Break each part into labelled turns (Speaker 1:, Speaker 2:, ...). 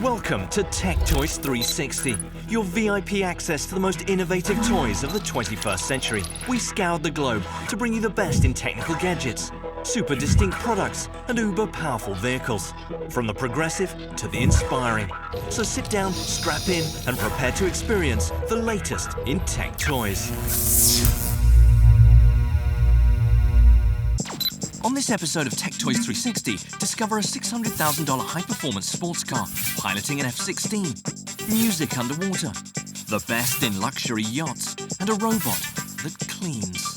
Speaker 1: Welcome to Tech Toys 360, your VIP access to the most innovative toys of the 21st century. We scoured the globe to bring you the best in technical gadgets, super distinct products, and uber powerful vehicles, from the progressive to the inspiring. So sit down, strap in, and prepare to experience the latest in tech toys. On this episode of Tech Toys 360, discover a $600,000 high-performance sports car piloting an F-16, music underwater, the best in luxury yachts, and a robot that cleans.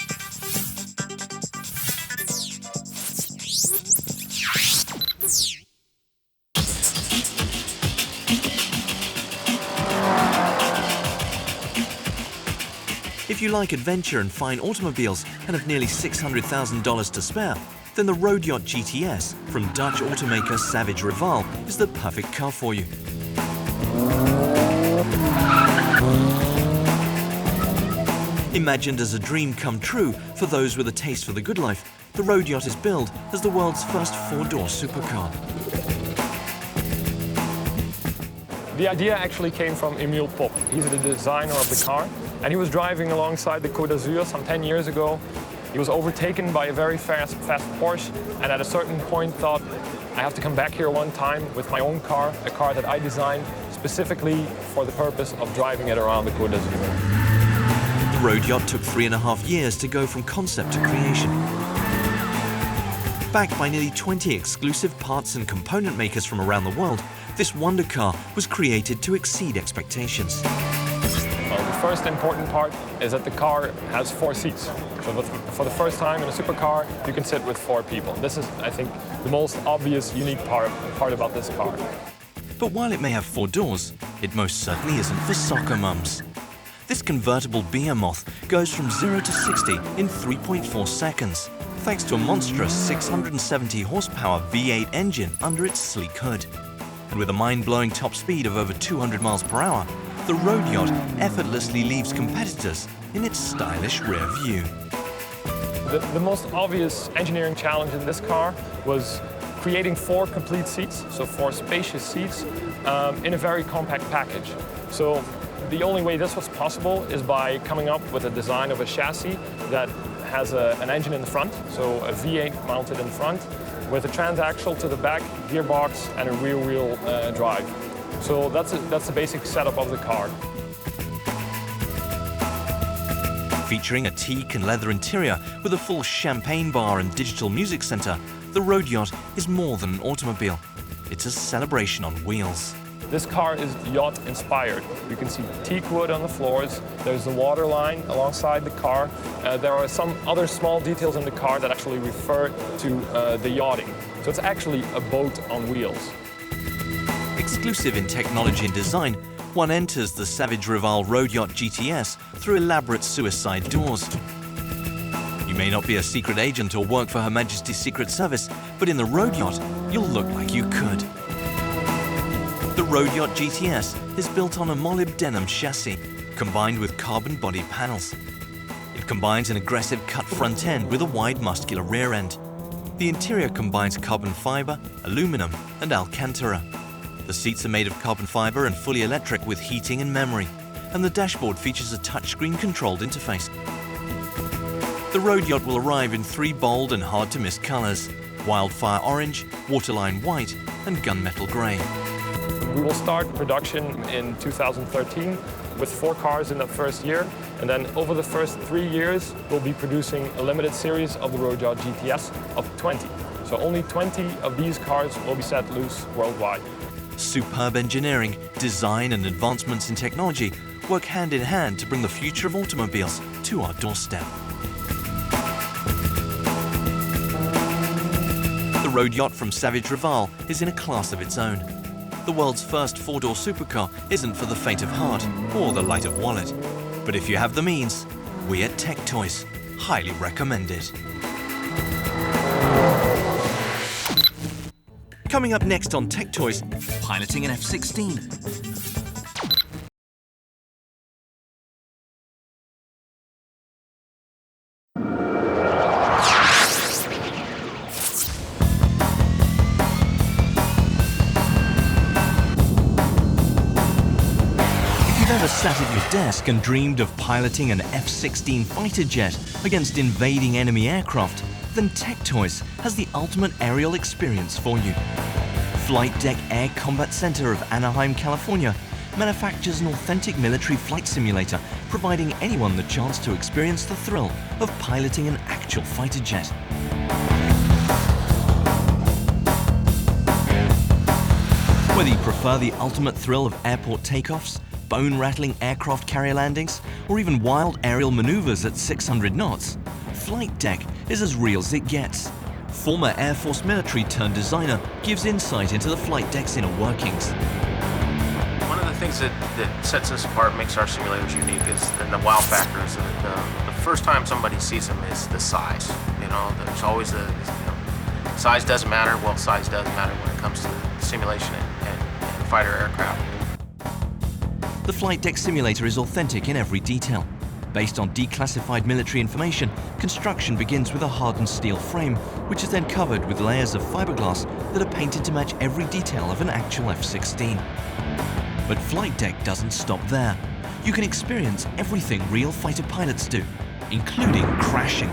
Speaker 1: If you like adventure and fine automobiles and have nearly $600,000 to spare, then the Roadyacht GTS from Dutch automaker Savage Rivale is the perfect car for you. Imagined as a dream come true for those with a taste for the good life, the Roadyacht is billed as the world's first four-door supercar.
Speaker 2: The idea actually came from Emile Pop. He's the designer of the car, and he was driving alongside the Côte d'Azur some 10 years ago. He was overtaken by a very fast Porsche, and at a certain point thought, I have to come back here one time with my own car, a car that I designed specifically for the purpose of driving it around the Côte d'Azur.
Speaker 1: The Roadyacht took 3.5 years to go from concept to creation. Backed by nearly 20 exclusive parts and component makers from around the world, this wonder car was created to exceed expectations.
Speaker 2: The first important part is that the car has 4 seats. So for the first time in a supercar, you can sit with 4 people. This is, I think, the most obvious, unique part about this car.
Speaker 1: But while it may have 4 doors, it most certainly isn't for soccer mums. This convertible behemoth goes from 0 to 60 in 3.4 seconds, thanks to a monstrous 670 horsepower V8 engine under its sleek hood. And with a mind-blowing top speed of over 200 miles per hour, the Roadyacht effortlessly leaves competitors in its stylish rear view.
Speaker 2: The most obvious engineering challenge in this car was creating 4 complete seats, so 4 spacious seats, in a very compact package. So the only way this was possible is by coming up with a design of a chassis that has an engine in the front, so a V8 mounted in front, with a transaxle to the back, gearbox, and a rear-wheel drive. So that's the basic setup of the car.
Speaker 1: Featuring a teak and leather interior with a full champagne bar and digital music center, the Roadyacht is more than an automobile. It's a celebration on wheels.
Speaker 2: This car is yacht inspired. You can see teak wood on the floors. There's the water line alongside the car. There are some other small details in the car that actually refer to the yachting. So it's actually a boat on wheels.
Speaker 1: Exclusive in technology and design, one enters the Savage Rivale Roadyacht GTS through elaborate suicide doors. You may not be a secret agent or work for Her Majesty's Secret Service, but in the Roadyacht, you'll look like you could. The Roadyacht GTS is built on a molybdenum chassis, combined with carbon body panels. It combines an aggressive cut front end with a wide muscular rear end. The interior combines carbon fiber, aluminum, and Alcantara. The seats are made of carbon fiber and fully electric with heating and memory, and the dashboard features a touchscreen controlled interface. The Roadyacht will arrive in 3 bold and hard-to-miss colors: wildfire orange, waterline white, and gunmetal gray.
Speaker 2: We will start production in 2013 with 4 cars in that first year, and then over the first 3 years we'll be producing a limited series of the Roadyacht GTS of 20. So only 20 of these cars will be set loose worldwide.
Speaker 1: Superb engineering, design and advancements in technology work hand in hand to bring the future of automobiles to our doorstep. The Roadyacht from Savage Rivale is in a class of its own. The world's first 4-door supercar isn't for the faint of heart or the light of wallet. But if you have the means, we at Tech Toys highly recommend it. Coming up next on Tech Toys, piloting an F-16. Ever sat at your desk and dreamed of piloting an F-16 fighter jet against invading enemy aircraft? Then Tech-Toys has the ultimate aerial experience for you. Flightdeck Air Combat Center of Anaheim, California manufactures an authentic military flight simulator, providing anyone the chance to experience the thrill of piloting an actual fighter jet. Whether you prefer the ultimate thrill of airport takeoffs, bone-rattling aircraft carrier landings, or even wild aerial maneuvers at 600 knots, Flightdeck is as real as it gets. Former Air Force military turned designer gives insight into the Flightdeck's inner workings.
Speaker 3: One of the things that sets us apart, makes our simulators unique, is the wow factor. Is the first time somebody sees them is the size. You know, there's always size doesn't matter. Well, size does matter when it comes to simulation and fighter aircraft.
Speaker 1: The Flightdeck simulator is authentic in every detail. Based on declassified military information, construction begins with a hardened steel frame, which is then covered with layers of fiberglass that are painted to match every detail of an actual F-16. But Flightdeck doesn't stop there. You can experience everything real fighter pilots do, including crashing.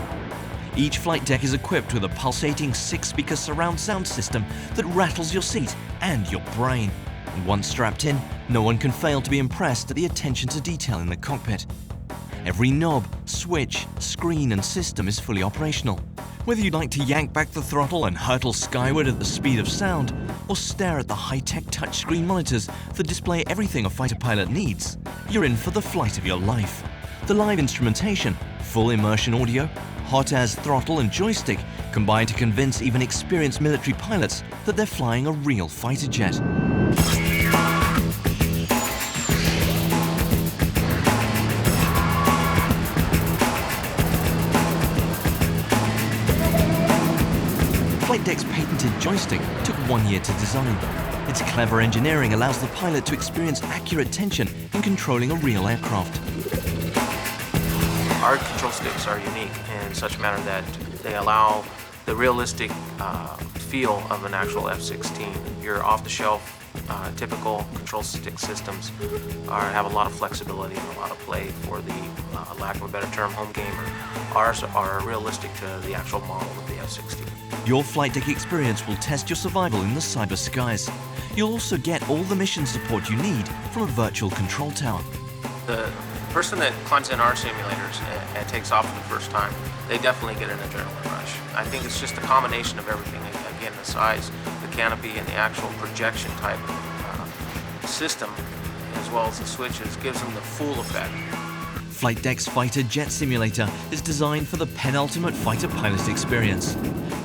Speaker 1: Each Flightdeck is equipped with a pulsating 6-speaker surround sound system that rattles your seat and your brain. And once strapped in, no one can fail to be impressed at the attention to detail in the cockpit. Every knob, switch, screen and system is fully operational. Whether you'd like to yank back the throttle and hurtle skyward at the speed of sound, or stare at the high-tech touchscreen monitors that display everything a fighter pilot needs, you're in for the flight of your life. The live instrumentation, full immersion audio, hot as throttle and joystick combine to convince even experienced military pilots that they're flying a real fighter jet. Flightdeck's patented joystick took 1 year to design. Its clever engineering allows the pilot to experience accurate tension in controlling a real aircraft.
Speaker 3: Our control sticks are unique in such a manner that they allow the realistic feel of an actual F-16. Your off-the-shelf typical control stick systems have a lot of flexibility and a lot of play for the, lack of a better term, home gamer. Ours are realistic to the actual model of the F-16.
Speaker 1: Your Flightdeck experience will test your survival in the cyber skies. You'll also get all the mission support you need from a virtual control tower.
Speaker 3: The person that climbs in our simulators and takes off for the first time, they definitely get an adrenaline rush. I think it's just a combination of everything. Again, the size, the canopy, and the actual projection type system, as well as the switches, gives them the full effect.
Speaker 1: Flightdeck's Fighter Jet Simulator is designed for the penultimate fighter pilot experience.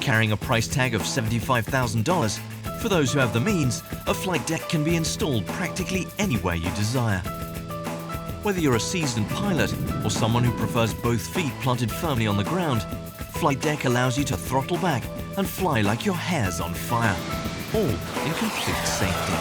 Speaker 1: Carrying a price tag of $75,000, for those who have the means, a Flightdeck can be installed practically anywhere you desire. Whether you're a seasoned pilot or someone who prefers both feet planted firmly on the ground, Flightdeck allows you to throttle back and fly like your hair's on fire, all in complete safety.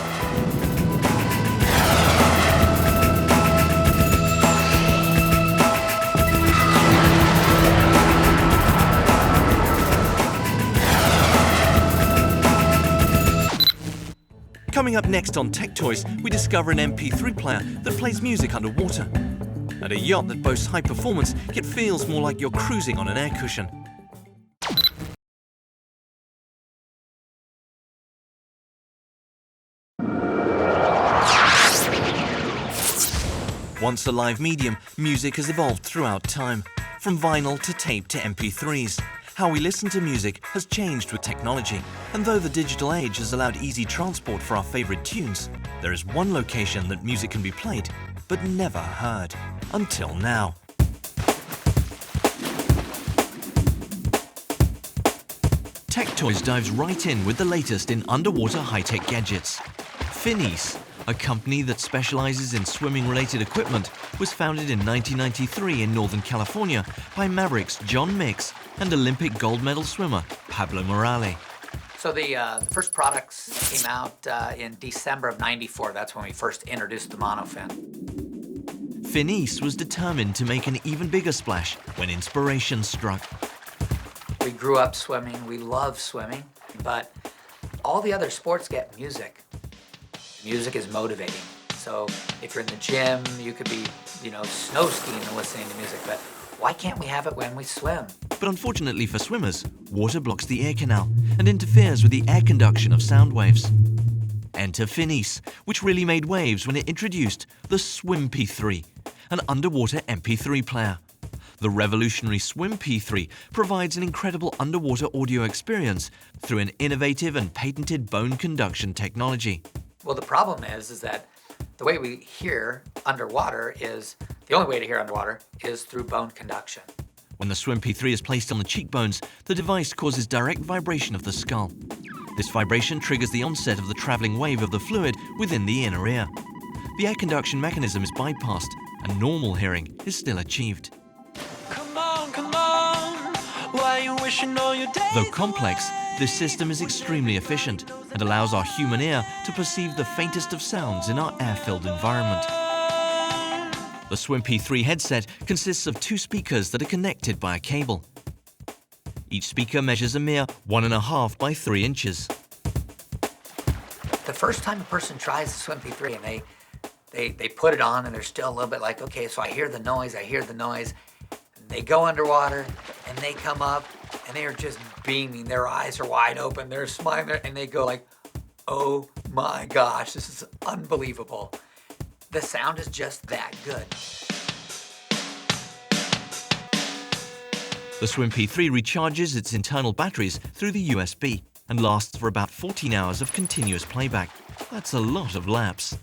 Speaker 1: Coming up next on Tech Toys, we discover an MP3 player that plays music underwater, and a yacht that boasts high performance yet feels more like you're cruising on an air cushion. Once a live medium, music has evolved throughout time, from vinyl to tape to MP3s. How we listen to music has changed with technology, and though the digital age has allowed easy transport for our favorite tunes, there is one location that music can be played, but never heard, until now. Tech Toys dives right in with the latest in underwater high-tech gadgets. FINIS, a company that specializes in swimming-related equipment, was founded in 1993 in Northern California by Mavericks John Mix and Olympic gold medal swimmer Pablo Morales.
Speaker 4: So the first products came out in December of '94. That's when we first introduced the monofin.
Speaker 1: FINIS was determined to make an even bigger splash when inspiration struck.
Speaker 4: We grew up swimming. We love swimming, but all the other sports get music. Music is motivating. So if you're in the gym, you could be, snow skiing and listening to music, but why can't we have it when we swim?
Speaker 1: But unfortunately for swimmers, water blocks the air canal and interferes with the air conduction of sound waves. Enter FINIS, which really made waves when it introduced the SwiMp3, an underwater MP3 player. The revolutionary SwiMp3 provides an incredible underwater audio experience through an innovative and patented bone conduction technology.
Speaker 4: Well, the problem is that the way we hear underwater is, the only way to hear underwater is through bone conduction.
Speaker 1: When the SwiMp3 is placed on the cheekbones, the device causes direct vibration of the skull. This vibration triggers the onset of the traveling wave of the fluid within the inner ear. The air conduction mechanism is bypassed, and normal hearing is still achieved.
Speaker 5: Come on, why you wishing all your days
Speaker 1: Though complex, this system is extremely efficient and allows our human ear to perceive the faintest of sounds in our air-filled environment. The SwiMp3 headset consists of 2 speakers that are connected by a cable. Each speaker measures a mere 1.5 by 3 inches.
Speaker 4: The first time a person tries the SwiMp3 and they put it on and they're still a little bit like, okay, so I hear the noise. And they go underwater and they come up and they are just beaming. Their eyes are wide open, they're smiling, and they go like, oh my gosh, this is unbelievable. The sound is just that good.
Speaker 1: The SwiMp3 recharges its internal batteries through the USB and lasts for about 14 hours of continuous playback. That's a lot of laps.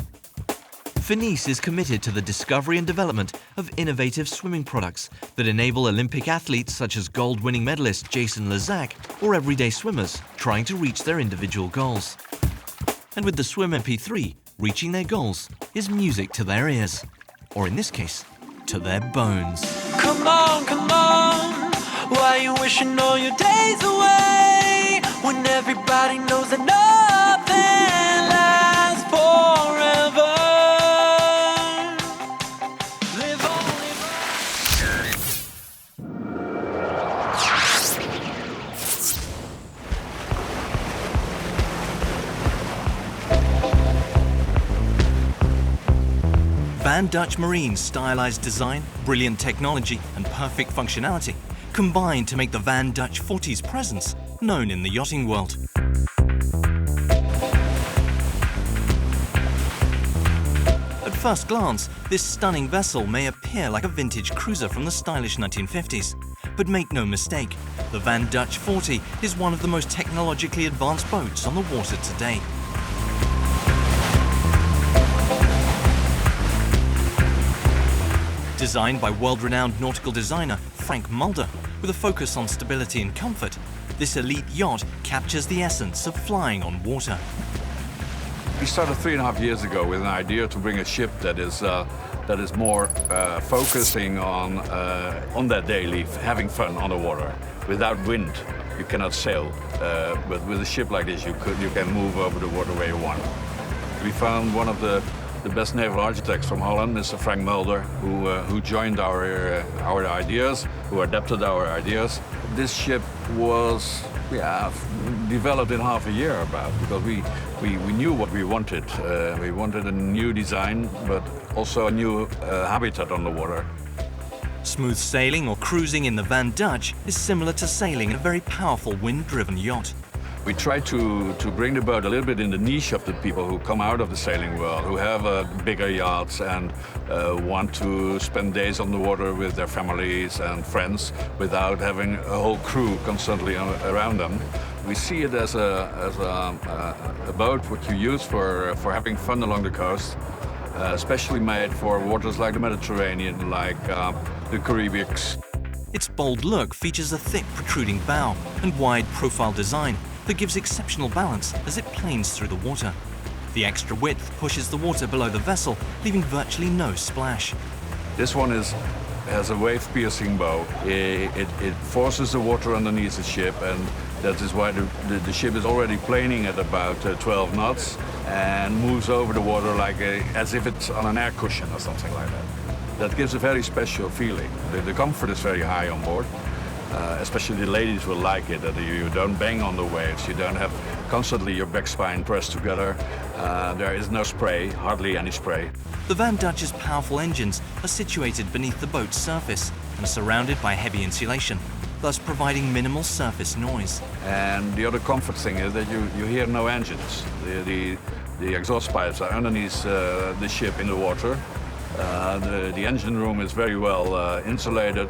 Speaker 1: FINIS is committed to the discovery and development of innovative swimming products that enable Olympic athletes such as gold-winning medalist Jason Lezak or everyday swimmers trying to reach their individual goals. And with the SwiMp3, reaching their goals is music to their ears, or in this case, to their bones.
Speaker 5: Come on, why you wishing all your days away when everybody knows that nothing lasts forever? Live on,
Speaker 1: Vandutch Marine's stylized design, brilliant technology, and perfect functionality combined to make the Vandutch 40's presence known in the yachting world. At first glance, this stunning vessel may appear like a vintage cruiser from the stylish 1950s. But make no mistake, the Vandutch 40 is one of the most technologically advanced boats on the water today. Designed by world-renowned nautical designer Frank Mulder, with a focus on stability and comfort, this elite yacht captures the essence of flying on water.
Speaker 6: We started 3.5 years ago with an idea to bring a ship that is more focusing on that daily, having fun on the water. Without wind, you cannot sail, but with a ship like this, you can move over the water where you want. We found one of the best naval architects from Holland, Mr. Frank Mulder, who joined our ideas, who adapted our ideas. This ship was developed in half a year because we knew what we wanted. We wanted a new design, but also a new habitat on the water.
Speaker 1: Smooth sailing or cruising in the Vandutch is similar to sailing in a very powerful wind-driven yacht.
Speaker 6: We try to bring the boat a little bit in the niche of the people who come out of the sailing world, who have bigger yachts and want to spend days on the water with their families and friends without having a whole crew constantly around them. We see it as a boat which you use for having fun along the coast, especially made for waters like the Mediterranean, like the Caribbean.
Speaker 1: Its bold look features a thick protruding bow and wide profile design that gives exceptional balance as it planes through the water. The extra width pushes the water below the vessel, leaving virtually no splash.
Speaker 6: This one has a wave-piercing bow. It forces the water underneath the ship, and that is why the ship is already planing at about 12 knots and moves over the water as if it's on an air cushion or something like that. That gives a very special feeling. The comfort is very high on board. Especially the ladies will like it, that you don't bang on the waves, you don't have constantly your back spine pressed together. There is no spray, hardly any spray.
Speaker 1: The Vandutch's powerful engines are situated beneath the boat's surface and surrounded by heavy insulation, thus providing minimal surface noise.
Speaker 6: And the other comfort thing is that you hear no engines. The exhaust pipes are underneath the ship in the water. The engine room is very well insulated.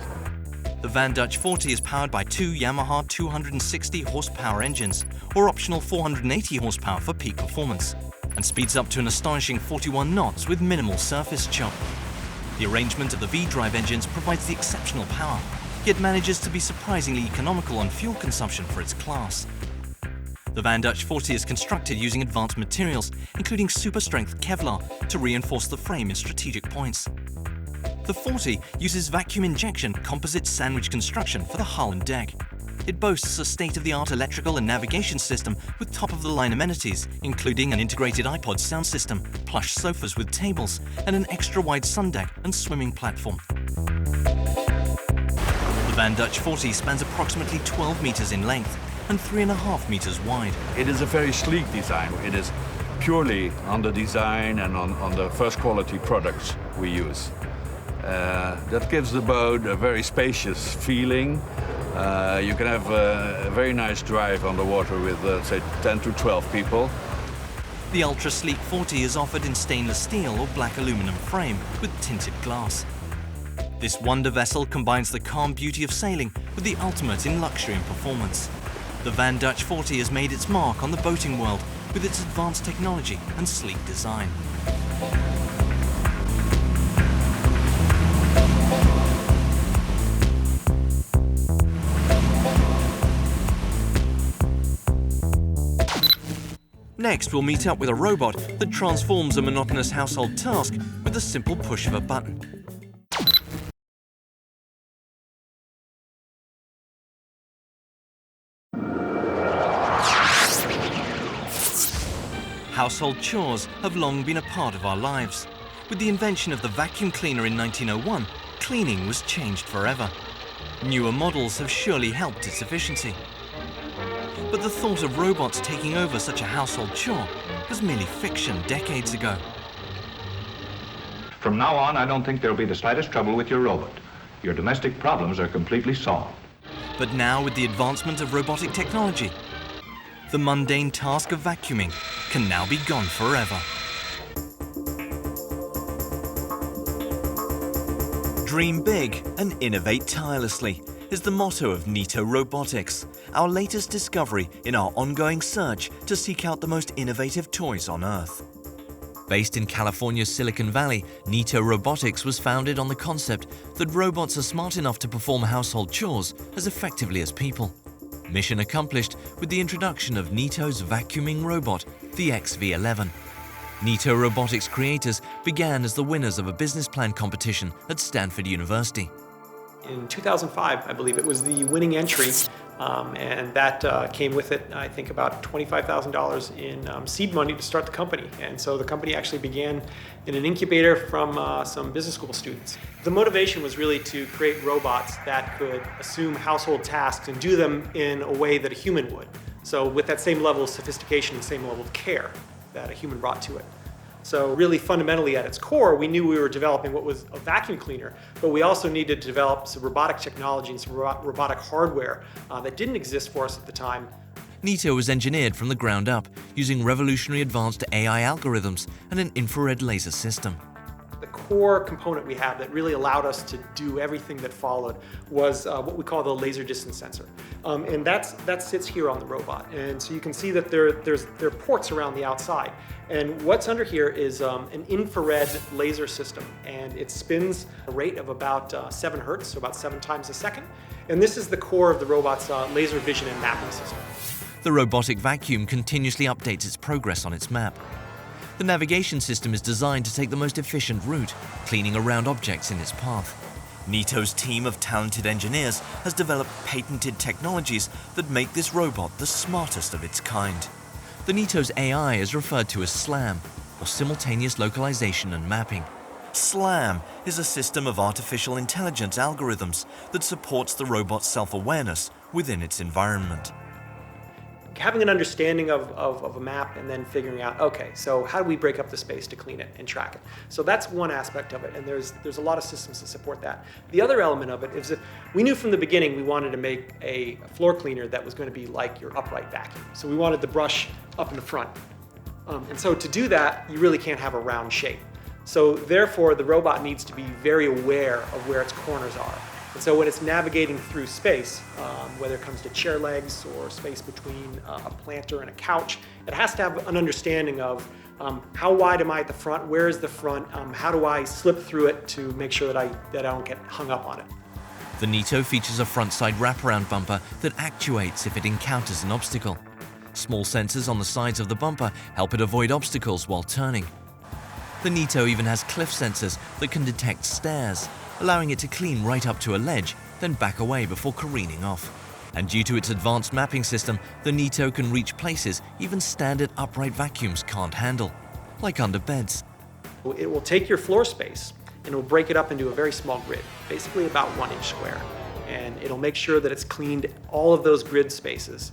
Speaker 1: The Vandutch 40 is powered by two Yamaha 260 horsepower engines, or optional 480 horsepower for peak performance, and speeds up to an astonishing 41 knots with minimal surface chop. The arrangement of the V-drive engines provides the exceptional power, yet manages to be surprisingly economical on fuel consumption for its class. The Vandutch 40 is constructed using advanced materials, including super-strength Kevlar, to reinforce the frame in strategic points. The 40 uses vacuum injection composite sandwich construction for the hull and deck. It boasts a state-of-the-art electrical and navigation system with top-of-the-line amenities, including an integrated iPod sound system, plush sofas with tables, and an extra-wide sun deck and swimming platform. The Vandutch 40 spans approximately 12 meters in length and 3.5 meters wide.
Speaker 6: It is a very sleek design. It is purely on the design and on the first quality products we use. That gives the boat a very spacious feeling. You can have a very nice drive on the water with, say, 10 to 12 people.
Speaker 1: The ultra-sleek 40 is offered in stainless steel or black aluminum frame with tinted glass. This wonder vessel combines the calm beauty of sailing with the ultimate in luxury and performance. The Vandutch 40 has made its mark on the boating world with its advanced technology and sleek design. Next, we'll meet up with a robot that transforms a monotonous household task with the simple push of a button. Household chores have long been a part of our lives. With the invention of the vacuum cleaner in 1901, cleaning was changed forever. Newer models have surely helped its efficiency. But the thought of robots taking over such a household chore was merely fiction decades ago.
Speaker 7: From now on, I don't think there'll be the slightest trouble with your robot. Your domestic problems are completely solved.
Speaker 1: But now, with the advancement of robotic technology, the mundane task of vacuuming can now be gone forever. Dream big and innovate tirelessly is the motto of Neato Robotics, our latest discovery in our ongoing search to seek out the most innovative toys on Earth. Based in California's Silicon Valley, Neato Robotics was founded on the concept that robots are smart enough to perform household chores as effectively as people. Mission accomplished with the introduction of Neato's vacuuming robot, the XV11. Neato Robotics creators began as the winners of a business plan competition at Stanford University.
Speaker 8: In 2005, I believe it was the winning entry, and that came with it, I think, about $25,000 in seed money to start the company. And so the company actually began in an incubator from some business school students. The motivation was really to create robots that could assume household tasks and do them in a way that a human would. So with that same level of sophistication, the same level of care that a human brought to it. So really fundamentally at its core, we knew we were developing what was a vacuum cleaner, but we also needed to develop some robotic technology and some robotic hardware that didn't exist for us at the time.
Speaker 1: Neato was engineered from the ground up using revolutionary advanced AI algorithms and an infrared laser system.
Speaker 8: The core component we have that really allowed us to do everything that followed was what we call the laser distance sensor. And that sits here on the robot. And so you can see that there are ports around the outside. And what's under here is an infrared laser system. And it spins a rate of about 7 hertz, so about 7 times a second. And this is the core of the robot's laser vision and mapping system.
Speaker 1: The robotic vacuum continuously updates its progress on its map. The navigation system is designed to take the most efficient route, cleaning around objects in its path. Neato's team of talented engineers has developed patented technologies that make this robot the smartest of its kind. The Neato's AI is referred to as SLAM, or Simultaneous Localization and Mapping. SLAM is a system of artificial intelligence algorithms that supports the robot's self-awareness within its environment.
Speaker 8: having an understanding of a map and then figuring out, okay, so how do we break up the space to clean it and track it? So that's one aspect of it, and there's a lot of systems that support that. The other element of it is that we knew from the beginning we wanted to make a floor cleaner that was going to be like your upright vacuum. So we wanted the brush up in the front. And so to do that, you really can't have a round shape. So therefore, the robot needs to be very aware of where its corners are. And so when it's navigating through space, whether it comes to chair legs or space between a planter and a couch, it has to have an understanding of how wide am I at the front, where is the front, how do I slip through it to make sure that I don't get hung up on it.
Speaker 1: The Neato features a front-side wraparound bumper that actuates if it encounters an obstacle. Small sensors on the sides of the bumper help it avoid obstacles while turning. The Neato even has cliff sensors that can detect stairs, allowing it to clean right up to a ledge, then back away before careening off. And due to its advanced mapping system, the Neato can reach places even standard upright vacuums can't handle, like under beds.
Speaker 8: It will take your floor space and it will break it up into a very small grid, basically about 1 inch square. And it'll make sure that it's cleaned all of those grid spaces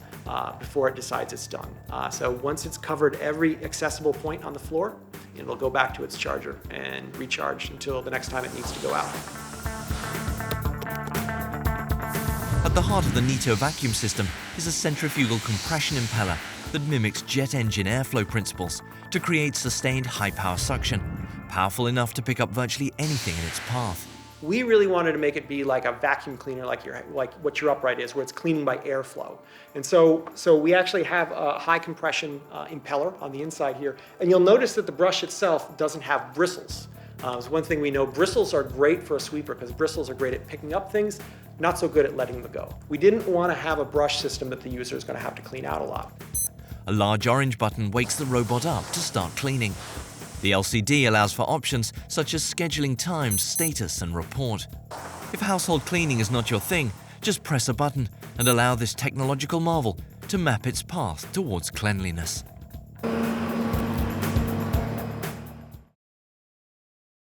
Speaker 8: before it decides it's done. So once it's covered every accessible point on the floor, it'll go back to its charger and recharge until the next time it needs to go out.
Speaker 1: At the heart of the Neato vacuum system is a centrifugal compression impeller that mimics jet engine airflow principles to create sustained high-power suction, powerful enough to pick up virtually anything in its path.
Speaker 8: We really wanted to make it be like a vacuum cleaner, like what your upright is, where it's cleaning by airflow. And so we actually have a high compression impeller on the inside here, and you'll notice that the brush itself doesn't have bristles. So one thing we know, bristles are great for a sweeper because bristles are great at picking up things, not so good at letting them go. We didn't want to have a brush system that the user is going to have to clean out a lot.
Speaker 1: A large orange button wakes the robot up to start cleaning. The LCD allows for options such as scheduling times, status, and report. If household cleaning is not your thing, just press a button and allow this technological marvel to map its path towards cleanliness.